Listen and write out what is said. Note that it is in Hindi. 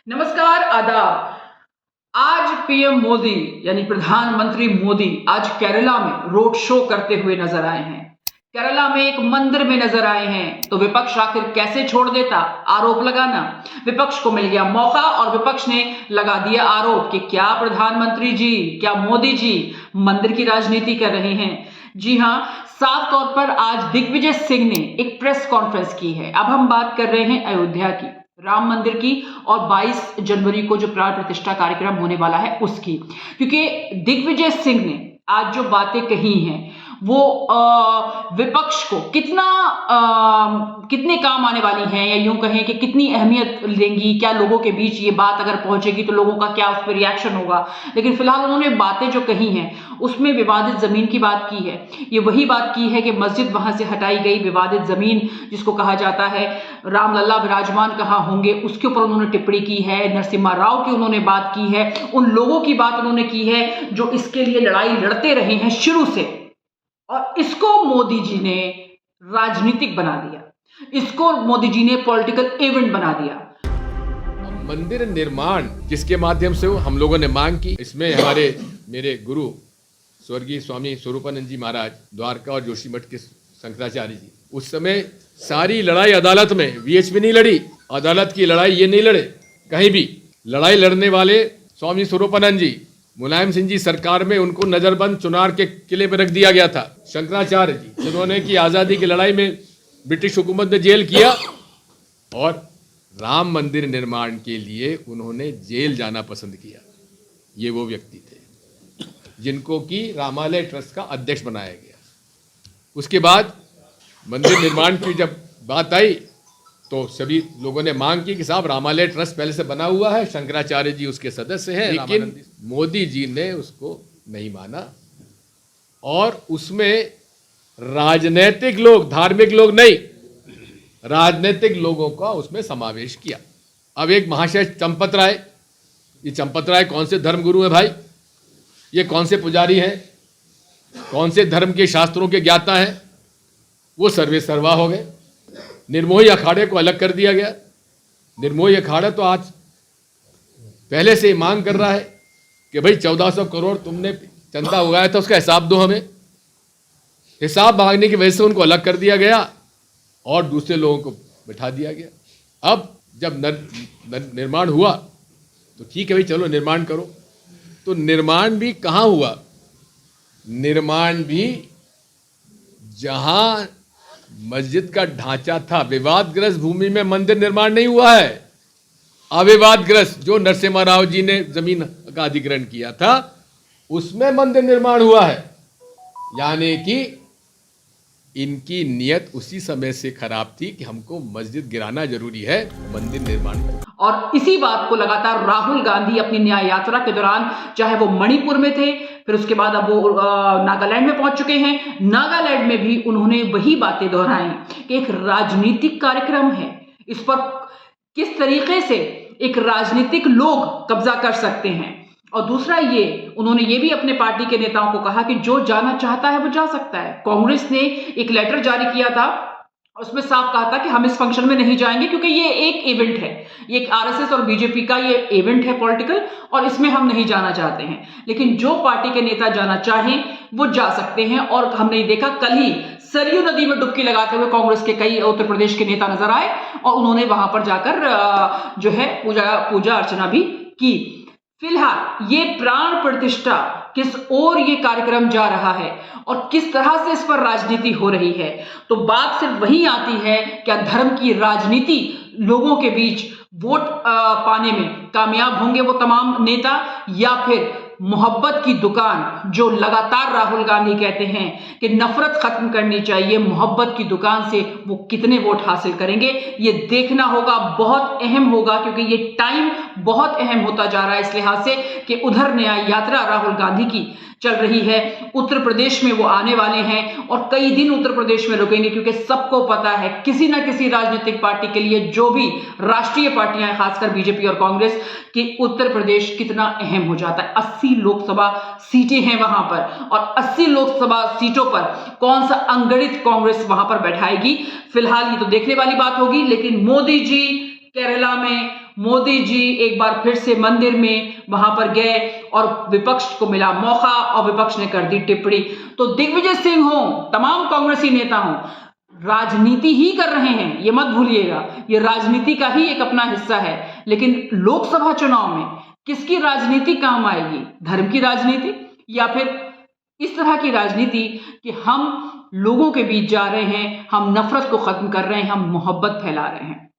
नमस्कार, आदाब। आज पीएम मोदी यानी प्रधानमंत्री मोदी आज केरला में रोड शो करते हुए नजर आए हैं। केरला में एक मंदिर में नजर आए हैं, तो विपक्ष आखिर कैसे छोड़ देता आरोप लगाना। विपक्ष को मिल गया मौका और विपक्ष ने लगा दिया आरोप कि क्या प्रधानमंत्री जी, क्या मोदी जी मंदिर की राजनीति कर रहे हैं। जी हां, साफ तौर पर आज दिग्विजय सिंह ने एक प्रेस कॉन्फ्रेंस की है। अब हम बात कर रहे हैं अयोध्या की, राम मंदिर की और 22 जनवरी को जो प्राण प्रतिष्ठा कार्यक्रम होने वाला है उसकी, क्योंकि दिग्विजय सिंह ने आज जो बातें कही हैं वो विपक्ष को कितने काम आने वाली हैं, या यूं कहें कि कितनी अहमियत लेंगी, क्या लोगों के बीच ये बात अगर पहुंचेगी तो लोगों का क्या उस पर रिएक्शन होगा। लेकिन फिलहाल उन्होंने बातें जो कही हैं उसमें विवादित जमीन की बात की है। ये वही बात की है कि मस्जिद वहां से हटाई गई, विवादित जमीन जिसको कहा जाता है रामलला विराजमान कहाँ होंगे उसके ऊपर उन्होंने टिप्पणी की है। नरसिम्हा राव की उन्होंने बात की है, उन लोगों की बात उन्होंने की है जो इसके लिए लड़ाई लड़ते रहे हैं शुरू से, और इसको मोदी जी ने राजनीतिक बना दिया, इसको मोदी जी ने पॉलिटिकल इवेंट बना दिया। मंदिर निर्माण जिसके माध्यम से हम लोगों ने मांग की, इसमें हमारे मेरे गुरु स्वर्गीय स्वामी स्वरूपानंद जी महाराज द्वारका और जोशीमठ के शंकराचार्य जी, उस समय सारी लड़ाई अदालत में वीएचपी नहीं लड़ी, अदालत की लड़ाई ये नहीं लड़े, कहीं भी लड़ाई लड़ने वाले स्वामी स्वरूपानंद जी, मुलायम सिंह जी सरकार में उनको नजरबंद चुनार के किले पर रख दिया गया था। शंकराचार्य जी जिन्होंने की आज़ादी की लड़ाई में ब्रिटिश हुकूमत ने जेल किया, और राम मंदिर निर्माण के लिए उन्होंने जेल जाना पसंद किया। ये वो व्यक्ति थे जिनको कि रामालय ट्रस्ट का अध्यक्ष बनाया गया। उसके बाद मंदिर निर्माण की जब बात आई तो सभी लोगों ने मांग की कि साहब रामालय ट्रस्ट पहले से बना हुआ है, शंकराचार्य जी उसके सदस्य हैं, लेकिन मोदी जी ने उसको नहीं माना और उसमें राजनीतिक लोग, धार्मिक लोग नहीं, राजनीतिक लोगों का उसमें समावेश किया। अब एक महाशय चंपत राय, ये चंपत राय कौन से धर्मगुरु हैं भाई? ये कौन से पुजारी हैं? कौन से धर्म के शास्त्रों के ज्ञाता हैं? वो सर्वे सर्वा हो गए। निर्मोही अखाड़े को अलग कर दिया गया। निर्मोही अखाड़ा तो आज पहले से ही मांग कर रहा है कि भाई 1400 करोड़ तुमने चंदा उगाया था, उसका हिसाब दो हमें। हिसाब मांगने की वजह से उनको अलग कर दिया गया और दूसरे लोगों को बिठा दिया गया। अब जब निर्माण हुआ तो ठीक है भाई, चलो निर्माण करो। तो निर्माण भी कहाँ हुआ? निर्माण भी जहां मस्जिद का ढांचा था, विवादग्रस्त भूमि में मंदिर निर्माण नहीं हुआ है। अविवादग्रस्त जो नरसिम्हा राव जी ने जमीन का अधिग्रहण किया था उसमें मंदिर निर्माण हुआ है। यानी कि इनकी नियत उसी समय से खराब थी कि हमको मस्जिद गिराना जरूरी है, मंदिर निर्माण। और इसी बात को लगातार राहुल गांधी अपनी न्याय यात्रा के दौरान, चाहे वो मणिपुर में थे, फिर उसके बाद अब वो नागालैंड में पहुंच चुके हैं, नागालैंड में भी उन्होंने वही बातें दोहराई कि एक राजनीतिक कार्यक्रम है, इस पर किस तरीके से एक राजनीतिक लोग कब्जा कर सकते हैं। और दूसरा उन्होंने ये भी अपने पार्टी के नेताओं को कहा कि जो जाना चाहता है वो जा सकता है। कांग्रेस ने एक लेटर जारी किया था, उसमें साफ कहा था कि हम इस फंक्शन में नहीं जाएंगे क्योंकि ये एक इवेंट है, ये एक आरएसएस और बीजेपी का ये इवेंट है पॉलिटिकल, और इसमें हम नहीं जाना चाहते हैं। लेकिन जो पार्टी के नेता जाना चाहें वो जा सकते हैं। और हमने देखा कल ही सरयू नदी में डुबकी लगाते हुए कांग्रेस के कई उत्तर प्रदेश के नेता नजर आए और उन्होंने वहां पर जाकर जो है पूजा अर्चना भी की। फिलहाल ये प्राण प्रतिष्ठा किस ओर ये कार्यक्रम जा रहा है और किस तरह से इस पर राजनीति हो रही है, तो बात सिर्फ वही आती है, क्या धर्म की राजनीति लोगों के बीच वोट पाने में कामयाब होंगे वो तमाम नेता, या फिर मोहब्बत की दुकान, जो लगातार राहुल गांधी कहते हैं कि नफरत खत्म करनी चाहिए, मोहब्बत की दुकान से वो कितने वोट हासिल करेंगे, ये देखना होगा, बहुत अहम होगा, क्योंकि ये टाइम बहुत अहम होता जा रहा है इस लिहाज से कि उधर न्याय यात्रा राहुल गांधी की चल रही है, उत्तर प्रदेश में वो आने वाले हैं और कई दिन उत्तर प्रदेश में रुकेंगे, क्योंकि सबको पता है किसी ना किसी राजनीतिक पार्टी के लिए, जो भी राष्ट्रीय पार्टियां हैं खासकर बीजेपी और कांग्रेस, कि उत्तर प्रदेश कितना अहम हो जाता है। 80 लोकसभा सीटें हैं वहां पर, और 80 लोकसभा सीटों पर कौन सा अंगणित कांग्रेस वहां पर बैठाएगी, फिलहाल ये तो देखने वाली बात होगी। लेकिन मोदी जी केरला में मोदी जी एक बार फिर से मंदिर में वहां पर गए और विपक्ष को मिला मौका और विपक्ष ने कर दी टिप्पणी। तो दिग्विजय सिंह हो, तमाम कांग्रेसी नेता हो, राजनीति ही कर रहे हैं, ये मत भूलिएगा, ये राजनीति का ही एक अपना हिस्सा है। लेकिन लोकसभा चुनाव में किसकी राजनीति काम आएगी? धर्म की राजनीति या फिर इस तरह की राजनीति कि हम लोगों के बीच जा रहे हैं, हम नफरत को खत्म कर रहे हैं, हम मोहब्बत फैला रहे हैं।